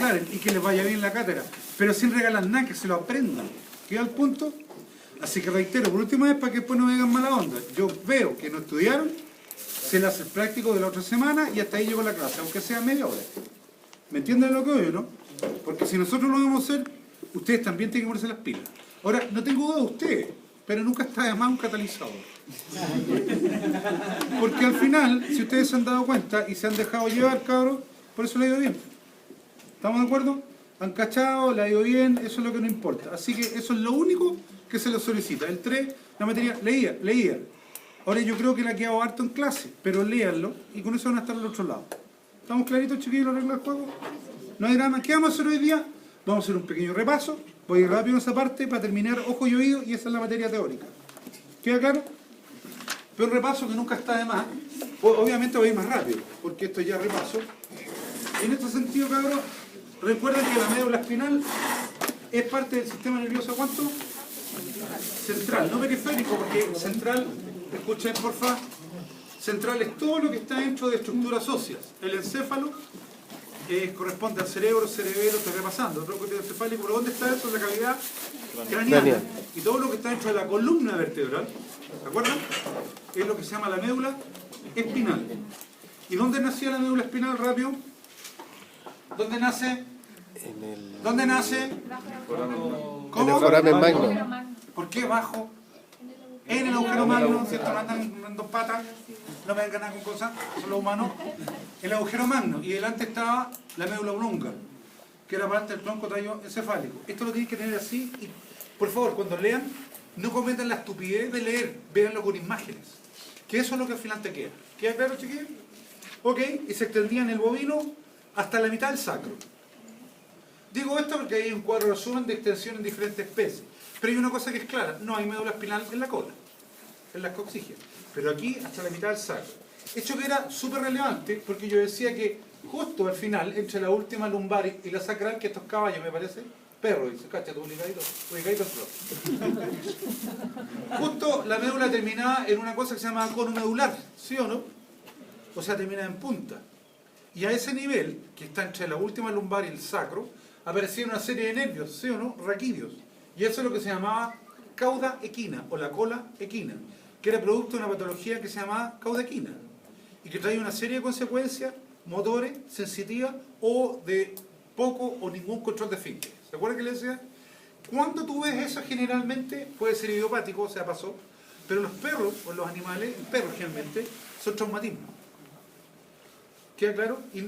preparen y que les vaya bien la cátedra, pero sin regalar nada, que se lo aprendan. ¿Queda el punto? Así que reitero, por última vez, para que después no me digan mala onda. Yo veo que no estudiaron, se les hace el práctico de la otra semana y hasta ahí llegó la clase, aunque sea media hora. ¿Me entienden lo que oye, no? Porque si nosotros lo vamos a hacer, ustedes también tienen que ponerse las pilas. Ahora, no tengo duda de ustedes, pero nunca está de más un catalizador. Porque al final, si ustedes se han dado cuenta y se han dejado llevar, cabros, por eso le ha ido bien. ¿Estamos de acuerdo? Han cachado, le ha ido bien, eso es lo que no importa. Así que eso es lo único que se les solicita. El 3, la materia, leía. Ahora yo creo que le ha quedado harto en clase, pero léanlo y con eso van a estar al otro lado. ¿Estamos claritos, chiquillos, la regla del juego? No hay drama. ¿Qué vamos a hacer hoy día? Vamos a hacer un pequeño repaso. Voy a ir rápido en esa parte para terminar ojo y oído, y esa es la materia teórica. ¿Queda claro? Pero un repaso que nunca está de más. Obviamente voy a ir más rápido, porque esto ya repaso. En este sentido, cabrón, recuerden que la médula espinal es parte del sistema nervioso, ¿cuánto? Central, no periférico, porque central, escuchen porfa, central es todo lo que está dentro de estructuras óseas. El encéfalo corresponde al cerebro, estoy repasando, el tronco encefálico, ¿pero dónde está eso? En la cavidad craneana. Y todo lo que está dentro de la columna vertebral, ¿se acuerdan? Es lo que se llama la médula espinal. ¿Y dónde nacía la médula espinal, rápido? ¿Dónde nace? ¿Dónde nace? ¿Cómo? En el foramen magno. ¿Por qué bajo? En el agujero magno, ¿cierto? No andan en dos patas, no me vengan con cosas, son los humanos. El agujero magno, y delante estaba la médula oblonga, que era parte del tronco tallo encefálico. Esto lo tienen que tener así, y por favor, cuando lean, no cometan la estupidez de leer, véanlo con imágenes, que eso es lo que al final te queda. ¿Queda claro, chiquillos? Ok, y se extendía en el bovino hasta la mitad del sacro. Digo esto porque hay un cuadro de resumen de extensión en diferentes especies. Pero hay una cosa que es clara, no hay médula espinal en la cola, en las coxígenas. Pero aquí hasta la mitad del sacro. Hecho que era súper relevante porque yo decía que justo al final, entre la última lumbar y la sacral, que estos caballos me parece, perro, dice, cacha, tú ubicadito justo la médula terminaba en una cosa que se llama cono medular, ¿sí o no? O sea, terminaba en punta. Y a ese nivel, que está entre la última lumbar y el sacro, aparecían una serie de nervios, ¿sí o no? Raquídeos. Y eso es lo que se llamaba cauda equina, o la cola equina, que era producto de una patología que se llamaba cauda equina, y que traía una serie de consecuencias motores, sensitivas, o de poco o ningún control de esfínteres. ¿Se acuerdan que le decía? Cuando tú ves eso generalmente, puede ser idiopático, o sea, pasó, pero los perros, o los animales, el perro generalmente, son traumatismos. ¿Queda claro? Y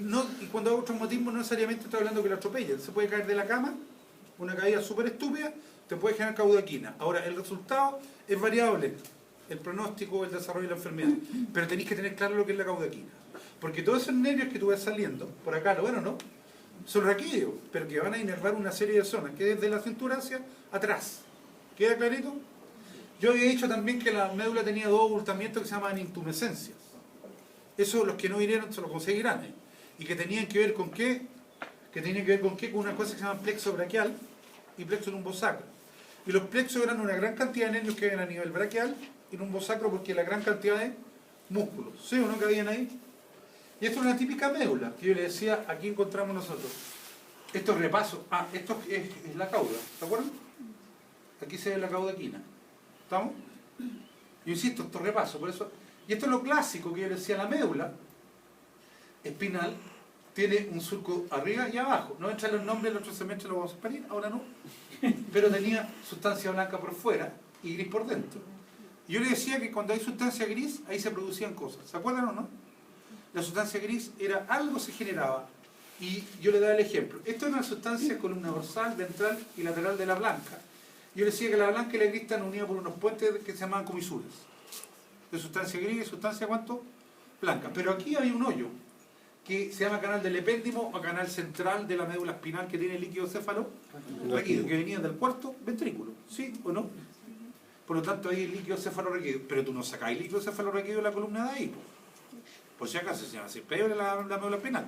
cuando hago traumatismo no necesariamente estoy hablando que lo atropellen. Se puede caer de la cama, una caída súper estúpida, te puede generar cauda equina. Ahora, el resultado es variable, el pronóstico, el desarrollo de la enfermedad, pero tenéis que tener claro lo que es la cauda equina. Porque todos esos nervios que tú ves saliendo, por acá, lo bueno, ¿no? Son raquídeos, pero que van a inervar una serie de zonas, que desde la cintura hacia atrás. ¿Queda clarito? Yo había dicho también que la médula tenía dos abultamientos que se llaman intumescencias. Eso los que no vinieron se lo conseguirán, ¿eh? Y que tenían que ver con qué, con una cosa que se llama plexo braquial y plexo lumbosacro. Y los plexos eran una gran cantidad de nervios que habían a nivel braquial y lumbosacro porque la gran cantidad de músculos, ¿sí o no? Que habían ahí. Y esto es una típica médula que yo le decía, aquí encontramos nosotros. Esto es repaso. Esto es la cauda, ¿se acuerdan? Aquí se ve la cauda equina. ¿Estamos? Yo insisto, esto es repaso, por eso. Y esto es lo clásico que yo le decía, la médula espinal tiene un surco arriba y abajo. No entran los nombres, el otro semestre lo vamos a expandir, ahora no. Pero tenía sustancia blanca por fuera y gris por dentro. Y yo le decía que cuando hay sustancia gris, ahí se producían cosas. ¿Se acuerdan o no? La sustancia gris era algo se generaba. Y yo le daba el ejemplo. Esto es una sustancia columna dorsal, ventral y lateral de la blanca. Yo le decía que la blanca y la gris están unidas por unos puentes que se llamaban comisuras. De sustancia gris y sustancia, ¿cuánto? Blanca. Pero aquí hay un hoyo que se llama canal del epéndimo o canal central de la médula espinal que tiene líquido céfalo raquídeo, que venía del cuarto ventrículo. ¿Sí o no? Por lo tanto, ahí el líquido céfalo raquídeo. Pero tú no sacáis líquido céfalo raquídeo de la columna de ahí, pues. Por si acaso se llama así, peor la médula espinal.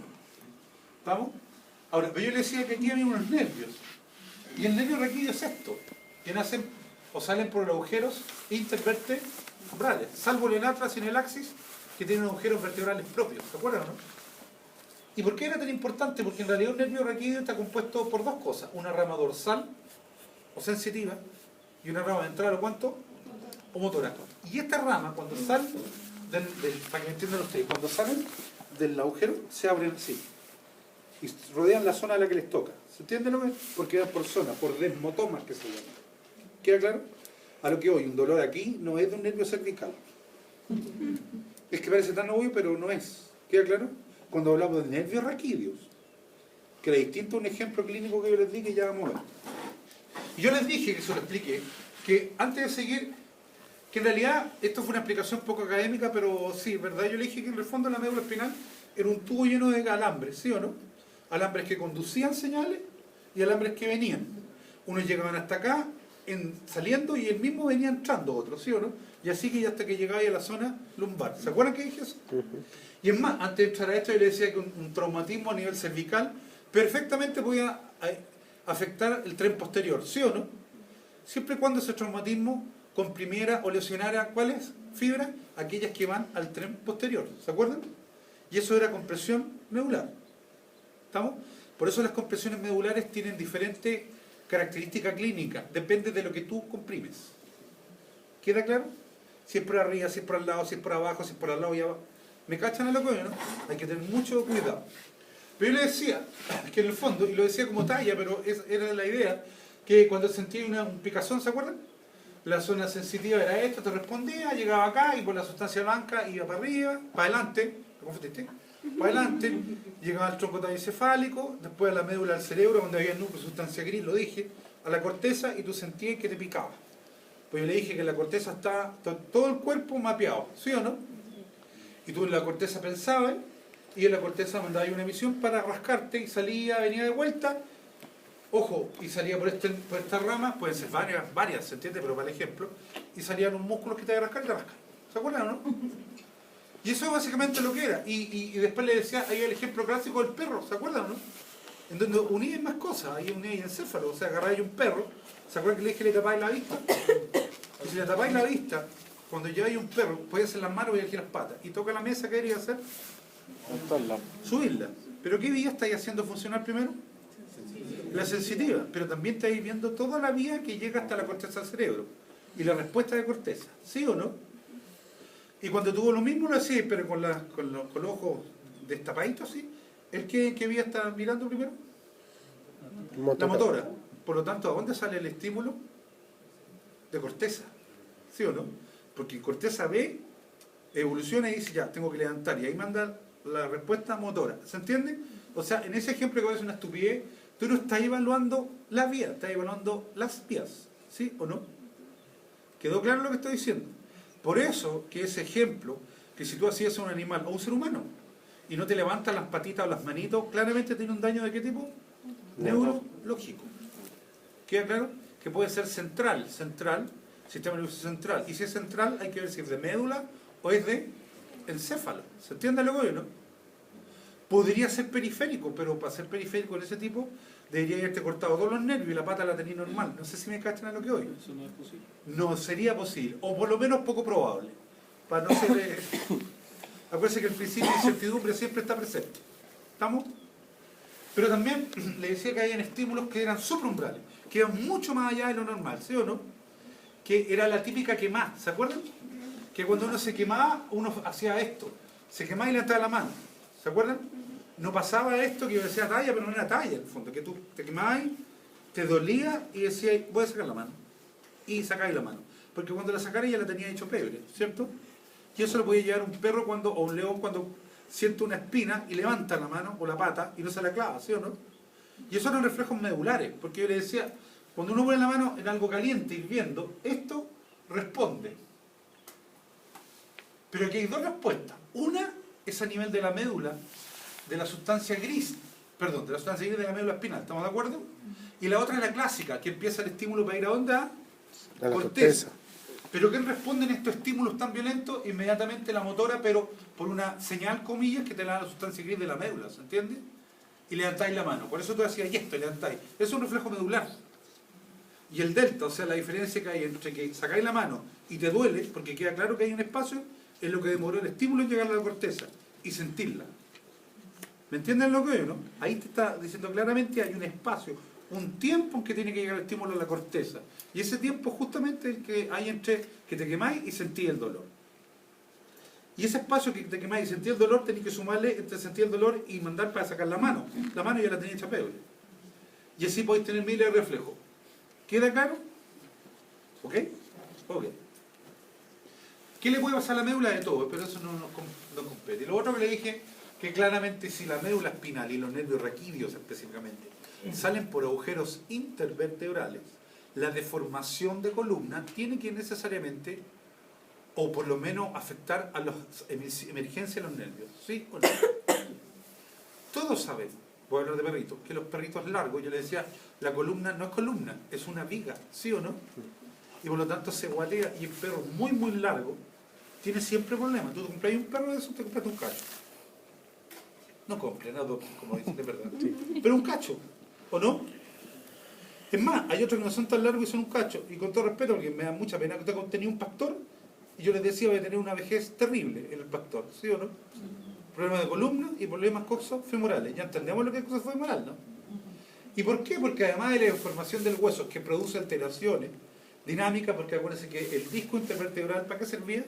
¿Estamos? Ahora, pero yo le decía que aquí había unos nervios. Y el nervio raquídeo es esto, que nacen o salen por los agujeros intervertebrales, salvo el atlas y el axis, que tienen agujeros vertebrales propios. ¿Se acuerdan o no? ¿Y por qué era tan importante? Porque en realidad un nervio raquídeo está compuesto por dos cosas. Una rama dorsal, o sensitiva, y una rama ventral, ¿o cuánto? O motora. Y esta rama, cuando sale, para que me entiendan ustedes, cuando salen del agujero, se abren así. Y rodean la zona a la que les toca. ¿Se entiende lo que es? Porque van por zona, por desmotomas que se llama. ¿Queda claro? A lo que hoy, un dolor aquí no es de un nervio cervical. Es que parece tan obvio, pero no es. ¿Queda claro? Cuando hablamos de nervios raquídeos, que era distinto a un ejemplo clínico que yo les di, que ya vamos a ver. Y yo les dije, que se lo expliqué, que antes de seguir, que en realidad esto fue una explicación poco académica, pero sí, ¿verdad? Yo le dije que en el fondo la médula espinal era un tubo lleno de alambres, ¿sí o no? Alambres que conducían señales y alambres que venían. Unos llegaban hasta acá, saliendo, y el mismo venía entrando otros, ¿sí o no? Y así que hasta que llegaba a la zona lumbar. ¿Se acuerdan que dije eso? Y es más, antes de entrar a esto, yo le decía que un traumatismo a nivel cervical perfectamente podía afectar el tren posterior, ¿sí o no? Siempre y cuando ese traumatismo comprimiera o lesionara, ¿cuáles fibras? Aquellas que van al tren posterior, ¿se acuerdan? Y eso era compresión medular. ¿Estamos? Por eso las compresiones medulares tienen diferentes características clínicas, depende de lo que tú comprimes. ¿Queda claro? Si es por arriba, si es por al lado, si es por abajo, si es por al lado y abajo. ¿Me cachan a lo que no? Hay que tener mucho cuidado. Pero yo le decía que en el fondo, y lo decía como talla, pero era la idea, que cuando sentía un picazón, ¿se acuerdan? La zona sensitiva era esta, te respondía, llegaba acá y por la sustancia blanca iba para arriba, para adelante, ¿me confundiste? Para adelante, llegaba al tronco encefálico, después a la médula del cerebro, donde había el núcleo de sustancia gris, lo dije, a la corteza, y tú sentías que te picaba. Pues yo le dije que en la corteza está todo el cuerpo mapeado, ¿sí o no? Y tú en la corteza pensabas, y en la corteza mandabas una emisión para rascarte, y salía, venía de vuelta, ojo, y salía por esta rama, pueden ser varias, ¿se entiende? Pero para el ejemplo, y salían los músculos que te rascan y te rascan. ¿Se acuerdan o no? Y eso es básicamente lo que era. Y después le decía, ahí el ejemplo clásico del perro, ¿se acuerdan o no? En donde uníais más cosas, ahí uníais encéfalo, o sea, agarráis un perro, ¿se acuerdan que le dije que le tapáis la vista? Y si le tapáis la vista, cuando lleváis un perro, puede hacer las manos y aquí las patas, y toca la mesa, ¿qué debería hacer? Subirla. ¿Pero qué vía estáis haciendo funcionar primero? La sensitiva, pero también estáis viendo toda la vía que llega hasta la corteza del cerebro. Y la respuesta de corteza, ¿sí o no? Y cuando tuvo lo mismo lo hacía, pero con los ojos destapaditos así, ¿qué vía está mirando primero? La motora. Por lo tanto, ¿a dónde sale el estímulo? De corteza, ¿sí o no? Porque corteza ve, evoluciona y dice, ya, tengo que levantar, y ahí manda la respuesta motora, ¿se entiende? O sea, en ese ejemplo que es una estupidez, tú no estás evaluando las vías, estás evaluando las vías, ¿sí o no? ¿Quedó claro lo que estoy diciendo? Por eso que ese ejemplo, que si tú hacías a un animal o un ser humano, y no te levantas las patitas o las manitos, claramente tiene un daño ¿de qué tipo? Neurológico. ¿Queda claro? Que puede ser central, sistema nervioso central. Y si es central, hay que ver si es de médula o es de encéfalo. ¿Se entiende lo que yo, no? Podría ser periférico, pero para ser periférico de ese tipo, debería haberte cortado todos los nervios y la pata la tenía normal. No sé si me cachan a lo que hoy. Eso no es posible. No sería posible, o por lo menos poco probable. Para no ser... Acuérdense que el principio de incertidumbre siempre está presente. ¿Estamos? Pero también le decía que habían estímulos que eran supraumbrales, que iban mucho más allá de lo normal, ¿sí o no? Que era la típica quemada, ¿se acuerdan? Que cuando uno se quemaba, uno hacía esto. Se quemaba y levantaba la mano, ¿se acuerdan? No pasaba esto que yo decía talla, pero no era talla, en el fondo, que tú te quemabas, te dolía y decías, voy a sacar la mano. Y sacáis la mano. Porque cuando la sacara ya la tenía hecho pebre, ¿cierto? Y eso lo podía llevar un perro o un león cuando siente una espina y levanta la mano o la pata y no se la clava, ¿sí o no? Y eso eran reflejos medulares, porque yo le decía, cuando uno pone la mano en algo caliente hirviendo, esto responde. Pero aquí hay dos respuestas. Una es a nivel de la médula, de la sustancia gris, perdón, de la sustancia gris de la médula espinal, ¿estamos de acuerdo? Y la otra es la clásica, que empieza el estímulo para ir a onda, A la corteza. Pero ¿quién responde en estos estímulos tan violentos? Inmediatamente la motora, pero por una señal, comillas, que te da la sustancia gris de la médula, ¿se entiende? Y levantáis la mano. Por eso tú hacías esto, levantáis. Eso es un reflejo medular. Y el delta, o sea, la diferencia que hay entre que sacáis la mano y te duele, porque queda claro que hay un espacio, es lo que demoró el estímulo en llegar a la corteza y sentirla. ¿Me entienden lo que yo, no? Ahí te está diciendo claramente hay un espacio, un tiempo en que tiene que llegar el estímulo a la corteza. Y ese tiempo justamente es el que hay entre que te quemáis y sentís el dolor. Y ese espacio que te quemáis y sentís el dolor, tenés que sumarle entre sentir el dolor y mandar para sacar la mano. La mano ya la tenéis hecha pebre. Y así podéis tener miles de reflejos. ¿Queda claro? ¿Ok? Ok. ¿Qué le puede pasar a la médula? De todo, pero eso no compete. Y lo otro que le dije, que claramente si la médula espinal y los nervios raquídeos específicamente salen por agujeros intervertebrales, la deformación de columna tiene que necesariamente, o por lo menos afectar a las emergencias de los nervios. ¿Sí o no? Todos sabemos, voy a hablar de perritos, que los perritos largos, yo les decía, la columna no es columna, es una viga, ¿sí o no? Y por lo tanto se guatea, y el perro muy muy largo tiene siempre problemas. Tú compras un perro de eso, te compras un cacho. No compres, no, como dicen de verdad. Sí. Pero un cacho, ¿o no? Es más, hay otros que no son tan largos y son un cacho. Y con todo respeto, porque me da mucha pena que usted tenía un pastor, y yo les decía voy a tener una vejez terrible en el pastor, ¿sí o no? Problemas de columna y problemas coxofemorales. Ya entendemos lo que es coxofemoral, ¿no? ¿Y por qué? Porque además de la deformación del hueso que produce alteraciones dinámicas, porque acuérdense que el disco intervertebral, ¿para qué servía?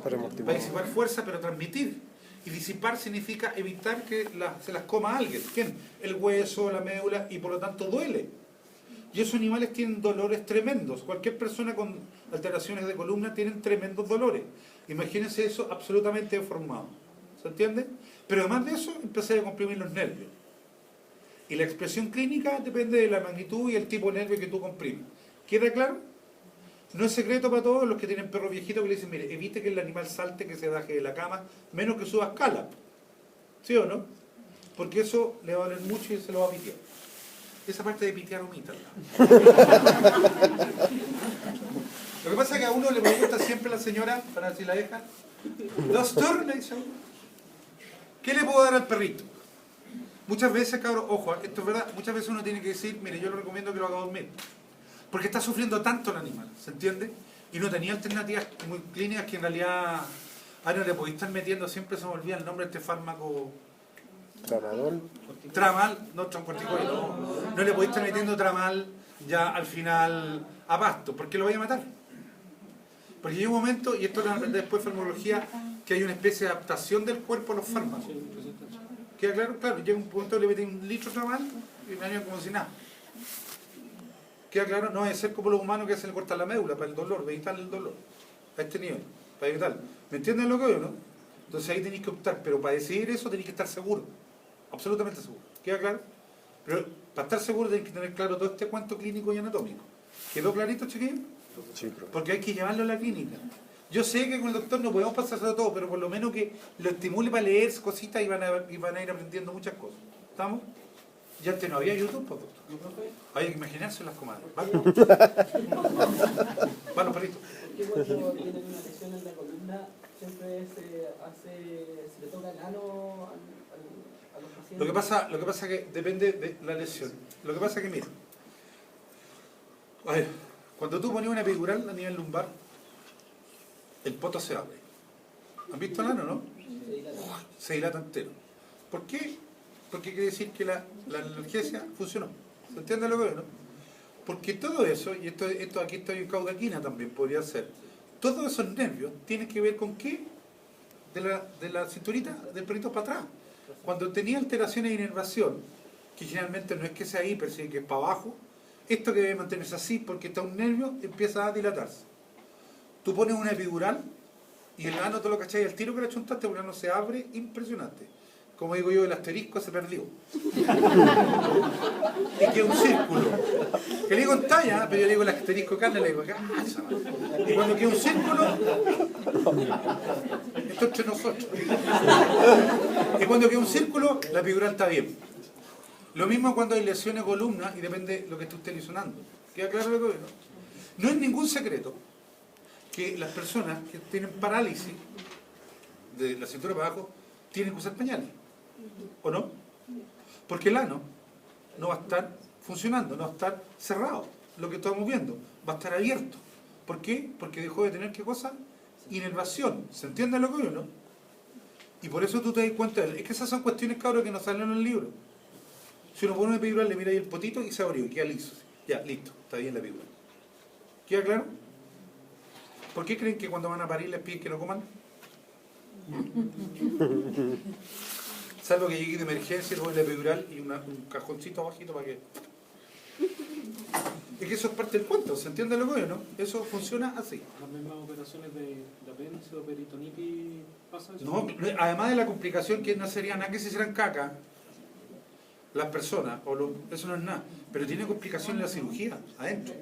Para disipar fuerza, pero transmitir. Y disipar significa evitar que se las coma alguien. ¿Quién? El hueso, la médula, y por lo tanto duele. Y esos animales tienen dolores tremendos. Cualquier persona con alteraciones de columna tienen tremendos dolores. Imagínense eso absolutamente deformado. ¿Se entiende? Pero además de eso, empecé a comprimir los nervios. Y la expresión clínica depende de la magnitud y el tipo de nervio que tú comprimes. ¿Queda claro? No es secreto para todos los que tienen perros viejitos que le dicen, mire, evite que el animal salte, que se baje de la cama, menos que suba escala. ¿Sí o no? Porque eso le va a doler mucho y se lo va a pitear. Esa parte de pitear, omítala. Lo que pasa es que a uno le pregunta siempre a la señora, para ver si la deja, doctor, le dice a uno, ¿qué le puedo dar al perrito? Muchas veces, cabrón, ojo, esto es verdad, muchas veces uno tiene que decir, mire, yo le recomiendo que lo haga dormir. Porque está sufriendo tanto el animal, ¿se entiende? Y no tenía alternativas muy clínicas que en realidad... Ah, no le podéis estar metiendo, siempre se me olvida el nombre de este fármaco... Tramadol. Tramal, no trancorticoide, no le podéis estar metiendo tramal ya al final a pasto, porque lo vaya a matar. Porque llega un momento, y esto lo van a aprender después de farmacología, que hay una especie de adaptación del cuerpo a los fármacos. ¿Queda claro? Claro, llega un punto le meten un litro de tramal y me dañan como si nada. ¿Queda claro? No es ser como los humanos que hacen cortar la médula para el dolor, para evitar el dolor. A este nivel, para evitarlo. ¿Me entienden lo que veo, no? Entonces ahí tenéis que optar, pero para decidir eso tenéis que estar seguro. Absolutamente seguro. ¿Queda claro? Pero para estar seguro tenéis que tener claro todo este cuento clínico y anatómico. ¿Quedó clarito, chiquillos? Sí, profe. Porque hay que llevarlo a la clínica. Yo sé que con el doctor no podemos pasárselo todo, pero por lo menos que lo estimule para leer cositas y van a ir aprendiendo muchas cosas. ¿Estamos? Ya antes no había YouTube, pues, doctor. Hay que imaginarse las comadres. ¿Vale? Vale, perrito. ¿Por qué cuando tienen una lesión en la columna siempre se le toca el ano a los pacientes? Lo que pasa que depende de la lesión. Lo que pasa que, mira, a ver, cuando tú pones una epidural a nivel lumbar, el poto se abre. ¿Han visto el ano, no? Se dilata entero. ¿Por qué? Porque quiere decir que la analgesia funcionó. ¿Se entiende lo que veo, no? Porque todo eso, y esto aquí estoy en caudaquina también, podría ser, todos esos nervios tienen que ver con qué? De la cinturita del perrito para atrás. Cuando tenía alteraciones de inervación, que generalmente no es que sea hiper, sino que es para abajo, esto que debe mantenerse así, porque está un nervio, empieza a dilatarse. Tú pones una epidural y el ano, todo lo cachai, el tiro que le chuntaste, porque el ano se abre, impresionante. Como digo yo, el asterisco se perdió. Y queda un círculo. Que le digo en talla, pero yo le digo el asterisco carne, le digo acá. Y cuando queda un círculo, esto entre nosotros. Y cuando queda un círculo, la epidural está bien. Lo mismo cuando hay lesiones de columna y depende de lo que tú estés lesionando. ¿Queda claro lo que veo? No es ningún secreto que las personas que tienen parálisis de la cintura para abajo tienen que usar pañales. ¿O no? Porque el ano no va a estar funcionando, no va a estar cerrado, lo que estamos viendo, va a estar abierto. ¿Por qué? Porque dejó de tener, ¿qué cosa? Inervación. ¿Se entiende lo que veo, no? Y por eso tú te das cuenta, es que esas son cuestiones, cabros, que no salen en el libro. Si uno pone una epidural, le mira ahí el potito y se abrió, y queda liso. Ya, listo, está bien la epidural. ¿Queda claro? ¿Por qué creen que cuando van a parir les piden que no coman? Salvo que llegue de emergencia, luego la epidural y un cajoncito abajito para que... Es que eso es parte del cuento, ¿se entiende lo que es, no? Eso funciona así. Las mismas operaciones de apéndice o peritonitis pasa eso. No, además de la complicación que no sería nada que se hicieran caca las personas, eso no es nada, pero tiene complicaciones la cirugía adentro.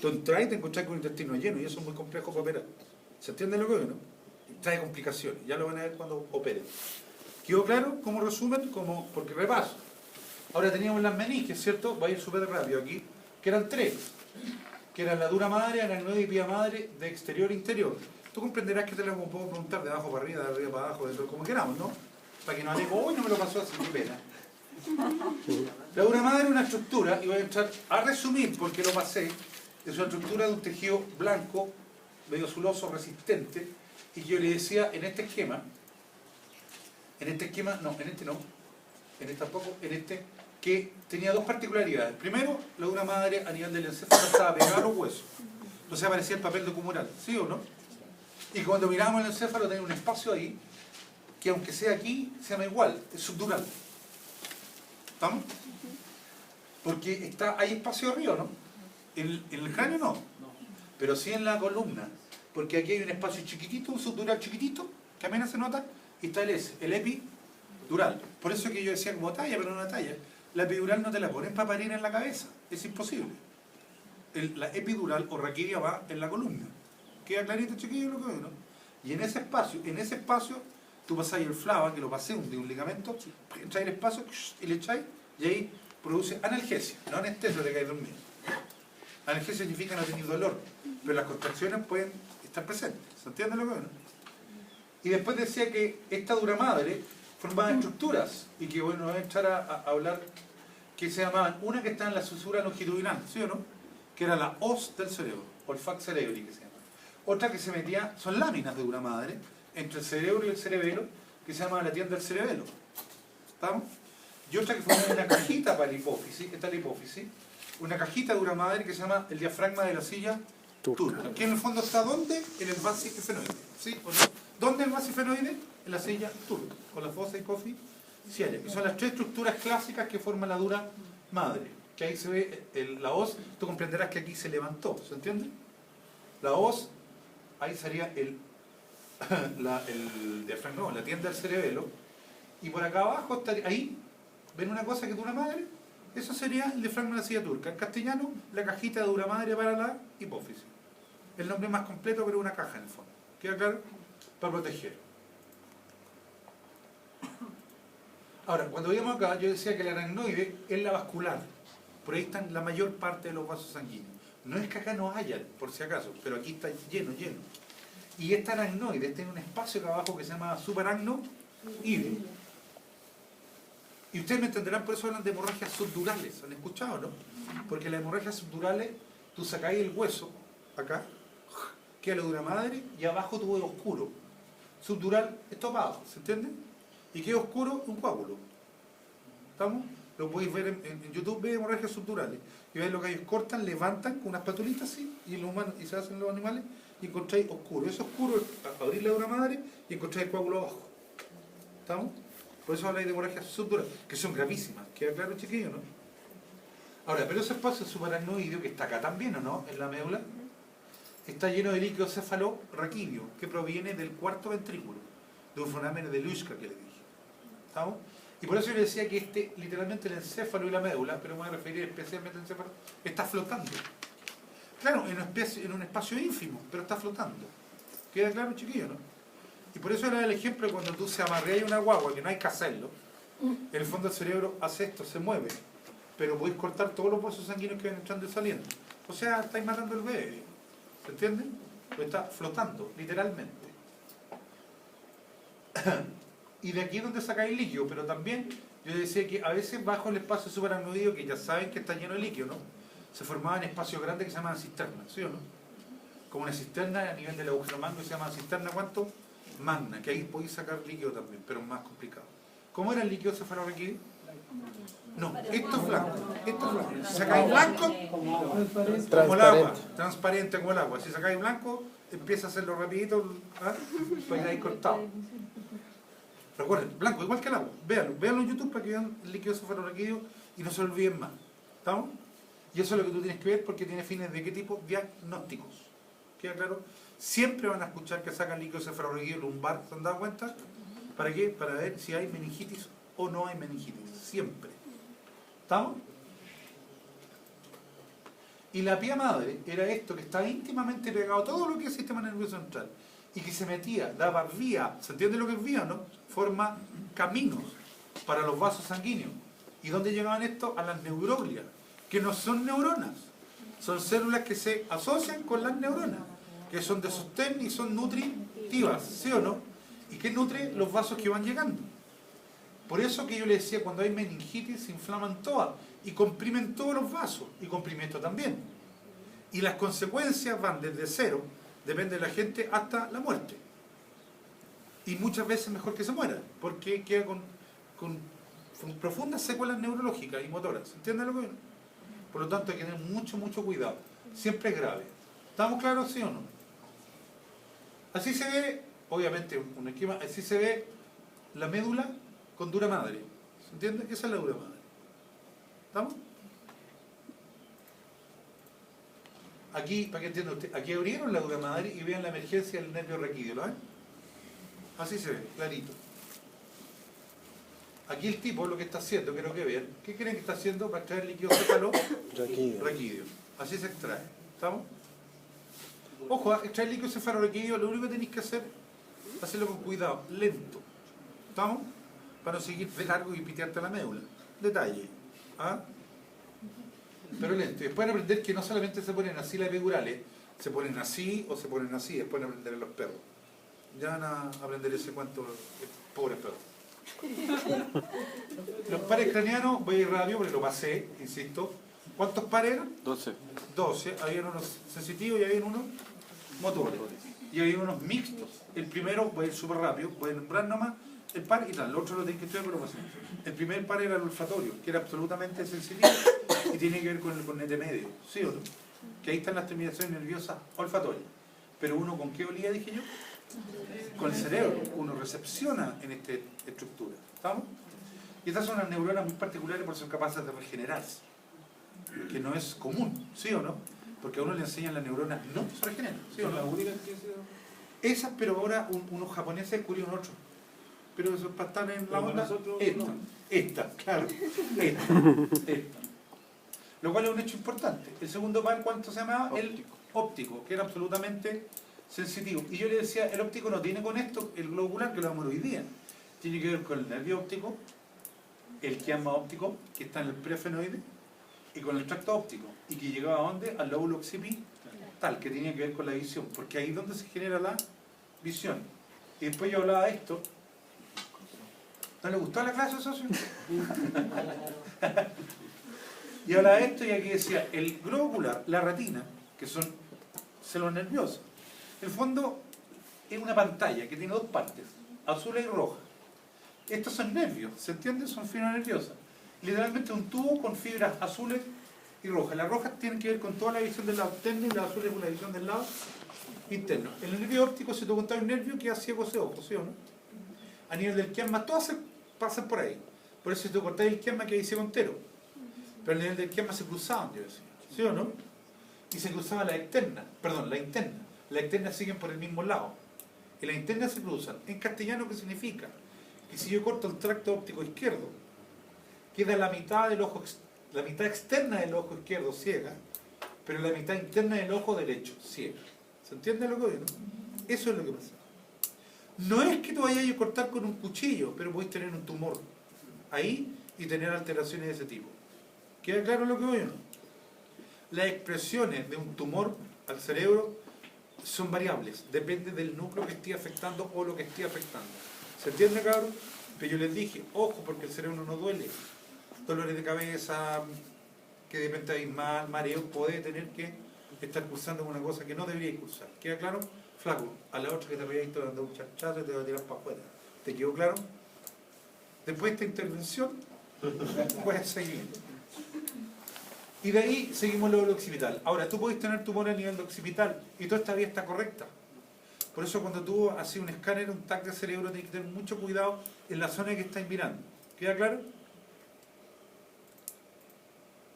Tú entras y te encontrás con un intestino lleno y eso es muy complejo para operar. ¿Se entiende lo que es, no? Trae complicaciones, ya lo van a ver cuando operen. ¿Quedó claro? Como resumen, porque repaso. Ahora teníamos las meninges, ¿cierto? Va a ir súper rápido aquí, que eran 3, que eran la dura madre, aracnoide y pía madre, de exterior a interior. Tú comprenderás que te lo puedo preguntar de abajo para arriba, de arriba para abajo, de todo, como queramos, ¿no? Para que no alego, hoy no me lo pasó así, qué pena. La dura madre es una estructura, y voy a entrar a resumir porque lo pasé, es una estructura de un tejido blanco, medio zuloso, resistente, y yo le decía en este esquema, que tenía 2 particularidades. Primero, la dura madre a nivel del encéfalo estaba pegada a los huesos. Entonces aparecía el papel documental, ¿sí o no? Y cuando mirábamos el encéfalo tenía un espacio ahí, que aunque sea aquí, se llama igual, es subdural. ¿Estamos? Porque hay espacio arriba, ¿no? En el cráneo no, pero sí en la columna. Porque aquí hay un espacio chiquitito, un subdural chiquitito, que apenas se nota, y está el epidural. Por eso que yo decía como talla, pero no una talla. La epidural no te la ponen para parir en la cabeza, es imposible. La epidural o raquidia va en la columna. Queda clarito, chiquillo, lo que veo, ¿no? Y en ese espacio, tú pasáis el flava, que lo pasé de un ligamento, entráis el espacio y le echáis, y ahí produce analgesia, no anestesia de caer dormido. Analgesia significa no tener dolor, pero las contracciones pueden estar presentes. ¿Se entiende lo que veo, no? Y después decía que esta dura madre formaba estructuras, y que bueno, voy a echar a hablar, que se llamaban, una que está en la susura longitudinal, ¿sí o no? Que era la hoz del cerebro, o el fax cerebri que se llama. Otra que se metía, son láminas de dura madre, entre el cerebro y el cerebelo, que se llama la tienda del cerebelo. ¿Estamos? Y otra que formaba una cajita para la hipófisis, esta es la hipófisis, una cajita de dura madre que se llama el diafragma de la silla turca. Que en el fondo está ¿dónde? En el basifenoide. ¿Sí o no? ¿Dónde el basifenoide? En la silla turca, con la fosa hipofisiaria, que son las 3 estructuras clásicas que forman la dura madre. Que ahí se ve la hoz, tú comprenderás que aquí se levantó, ¿se entiende? La hoz, ahí sería el diafragma, no, la tienda del cerebelo, y por acá abajo estaría, ahí, ¿ven una cosa que dura madre? Eso sería el diafragma de la silla turca. En castellano, la cajita de dura madre para la hipófisis. El nombre más completo, pero una caja en el fondo. ¿Queda claro? Para proteger. Ahora, cuando veíamos acá, yo decía que el aracnoide es la vascular. Por ahí están la mayor parte de los vasos sanguíneos. No es que acá no haya, por si acaso, pero aquí está lleno. Y este aracnoide tiene un espacio acá abajo que se llama subaracnoide. Y ustedes me entenderán, por eso hablan de hemorragias subdurales. ¿Han escuchado, no? Porque las hemorragias subdurales, tú sacáis el hueso, acá, queda la dura madre, y abajo tú ves oscuro. Subdural es topado, ¿se entiende? Y queda oscuro, un coágulo. ¿Estamos? Lo podéis ver en YouTube, veis hemorragias subdurales. Y veis lo que ellos cortan, levantan con unas patulitas así, y los humanos, y se hacen los animales, y encontráis oscuro. Eso oscuro es abrir la dura madre y encontráis el coágulo abajo. ¿Estamos? Por eso habláis de hemorragias subdurales, que son gravísimas. ¿Queda claro, chiquillo, no? Ahora, pero ese espacio subaracnoideo que está acá también, ¿o no? En la médula, está lleno de líquido cefalorraquídeo, que proviene del cuarto ventrículo, de un fenómeno de Luschka que le dije. ¿Estamos? Y por eso yo le decía que literalmente el encéfalo y la médula, pero me voy a referir especialmente al encéfalo, está flotando. Claro, en un espacio ínfimo, pero está flotando. ¿Queda claro, chiquillo, no? Y por eso era el ejemplo de cuando tú se amarreas una guagua, que no hay que hacerlo, en el fondo del cerebro hace esto, se mueve, pero podéis cortar todos los vasos sanguíneos que van entrando y saliendo. O sea, estáis matando el bebé. ¿Se entiende? Pues está flotando, literalmente. Y de aquí es donde sacáis líquido, pero también yo decía que a veces bajo el espacio subaracnoideo, que ya saben que está lleno de líquido, ¿no? Se formaban espacios grandes que se llaman cisternas, ¿sí o no? Como una cisterna a nivel del agujero mango, se llama cisterna, ¿cuánto? magna, que ahí podéis sacar líquido también, pero es más complicado. ¿Cómo era el líquido cefalorraquídeo? No, esto es blanco. Esto es blanco. Si sacáis blanco, como el agua, transparente como el agua. Si sacáis blanco, empieza a hacerlo rapidito, ¿ah? Pues ahí cortado. Recuerden, blanco, igual que el agua. Véanlo en YouTube para que vean el líquido cefalorraquídeo y no se lo olviden más. ¿Estamos? Y eso es lo que tú tienes que ver porque tiene fines de qué tipo? Diagnósticos. ¿Queda claro? Siempre van a escuchar que sacan líquido cefalorraquídeo lumbar, ¿se han dado cuenta? ¿Para qué? Para ver si hay meningitis o no hay meningitis. Siempre. ¿Estamos? Y la pía madre era esto que está íntimamente pegado a todo lo que es el sistema nervioso central y que se metía, daba vía, ¿se entiende lo que es vía, no? Forma caminos para los vasos sanguíneos. ¿Y dónde llegaban estos? A las neuroglias, que no son neuronas, son células que se asocian con las neuronas, que son de sostén y son nutritivas, ¿sí o no? ¿Y qué nutre? Los vasos que van llegando. Por eso que yo le decía, cuando hay meningitis se inflaman todas y comprimen todos los vasos, y comprimen esto también. Y las consecuencias van desde cero, depende de la gente, hasta la muerte. Y muchas veces mejor que se muera, porque queda con profundas secuelas neurológicas y motoras. ¿Se entiende lo que viene? Por lo tanto hay que tener mucho, mucho cuidado. Siempre es grave. ¿Estamos claros, sí o no? Así se ve, obviamente, un esquema, así se ve la médula con dura madre. ¿Se entiende? Esa es la dura madre. ¿Estamos? Aquí, para que entienda usted, aquí abrieron la dura madre y vean la emergencia del nervio raquídeo, ¿lo ven? Así se ve, clarito. Aquí el tipo lo que está haciendo, quiero que vean, ¿qué creen que está haciendo para extraer líquido cefalo? Raquídeo. Así se extrae. ¿Estamos? Ojo, extraer líquido cefalorraquídeo, lo único que tenéis que hacer es hacerlo con cuidado, lento. ¿Estamos? Para no seguir de largo y pitearte la médula. Detalle. ¿Ah? Pero lento. Y después van a aprender que no solamente se ponen así las epidurales, se ponen así o se ponen así, después van a aprender en los perros. Ya van a aprender ese cuento, pobres perros. Los pares craneanos, voy a ir rápido porque lo pasé, insisto. ¿Cuántos pares eran? 12. 12. Habían unos sensitivos y habían unos motores. Y había unos mixtos. El primero, voy a ir súper rápido, voy a nombrar nomás el par y tal. El otro lo tengo que estudiar, pero lo pasé. El primer par era el olfatorio, que era absolutamente sensitivo y tiene que ver con el cornete medio. ¿Sí o no? Que ahí están las terminaciones nerviosas olfatorias. Pero uno, ¿con qué olía, dije yo? Con el cerebro. Uno recepciona en esta estructura. ¿Estamos? Y estas son unas neuronas muy particulares porque son capaces de regenerarse. Que no es común, ¿sí o no? Porque a uno le enseñan las neuronas no se regeneran, ¿sí o no? La única que Esas, pero ahora unos japoneses descubrieron otro. Pero eso para estar en la Pero onda. nosotros Esta, no. esta, claro. Esta. Lo cual es un hecho importante. El segundo par, ¿cuánto se llamaba? El óptico, que era absolutamente sensitivo. Y yo le decía, el óptico no tiene con esto, el globular, que lo vamos a ver hoy día. Tiene que ver con el nervio óptico, el quiasma óptico, que está en el prefenoide, y con el tracto óptico. Y que llegaba a dónde? Al lóbulo occipital, que tenía que ver con la visión. Porque ahí es donde se genera la visión. Y después yo hablaba de esto. ¿No le gustó la clase, socio? Y hablaba de esto y aquí decía, el globo ocular, la retina, que son células nerviosas, en el fondo es una pantalla que tiene dos partes, azul y roja. Estos son nervios, ¿se entiende? Son fibras nerviosas. Literalmente un tubo con fibras azules y rojas. Las rojas tienen que ver con toda la visión del lado externo y las azules con la visión del lado interno. En el nervio óptico, si tú contáis un nervio, queda ciego ese ojo, ¿sí o no? A nivel del quiasma, todas pasan por ahí. Por eso si tú cortáis el quiasma, queda ciego entero. Pero a nivel del quiasma se cruzaban, yo decía, ¿sí o no? Y se cruzaba la externa, perdón, la interna. Las externas siguen por el mismo lado. Y las internas se cruzan. En castellano, ¿qué significa? Que si yo corto el tracto óptico izquierdo, queda la mitad del ojo, la mitad externa del ojo izquierdo ciega, pero la mitad interna del ojo derecho ciega. ¿Se entiende lo que digo? Eso es lo que pasa. No es que tú vayas a cortar con un cuchillo, pero podéis tener un tumor ahí y tener alteraciones de ese tipo. ¿Queda claro lo que voy o no? Las expresiones de un tumor al cerebro son variables, depende del núcleo que esté afectando o lo que esté afectando. ¿Se entiende, cabrón? Pero yo les dije, ojo, porque el cerebro no duele. Dolores de cabeza, que de repente hay mal, mareo, puede tener que estar cursando con una cosa que no debería cursar. ¿Queda claro? Flaco, a la otra que te veáis te dando un charchazo y te va a tirar para afuera. ¿Te quedó claro? Después de esta intervención, puedes seguir. Y de ahí seguimos lo del occipital. Ahora, tú puedes tener tumor a nivel de occipital y toda esta vía está correcta. Por eso cuando tú haces un escáner, un TAC de cerebro, tienes que tener mucho cuidado en la zona que estáis mirando. ¿Queda claro?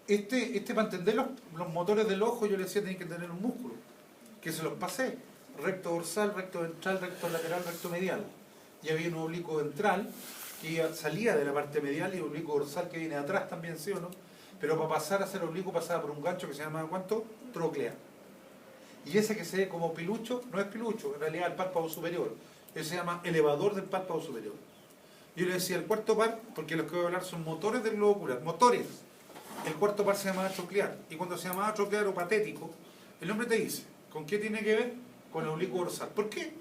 Para entender los motores del ojo, yo le decía, tenéis que tener un músculo, que se los pasé. Recto dorsal, recto ventral, recto lateral, recto medial. Y había un oblicuo ventral que salía de la parte medial y un oblicuo dorsal que viene de atrás también, ¿sí o no? Pero para pasar a ser oblicuo pasaba por un gancho que se llama, ¿cuánto? Tróclea. Y ese que se ve como pilucho, no es pilucho, en realidad es el párpado superior. Ese se llama elevador del párpado superior. Yo le decía el cuarto par, porque los que voy a hablar son motores del globo ocular, motores. El cuarto par se llama troclear. Y cuando se llama troclear o patético, el nombre te dice, ¿con qué tiene que ver? Con el oblicuo dorsal. ¿Por qué?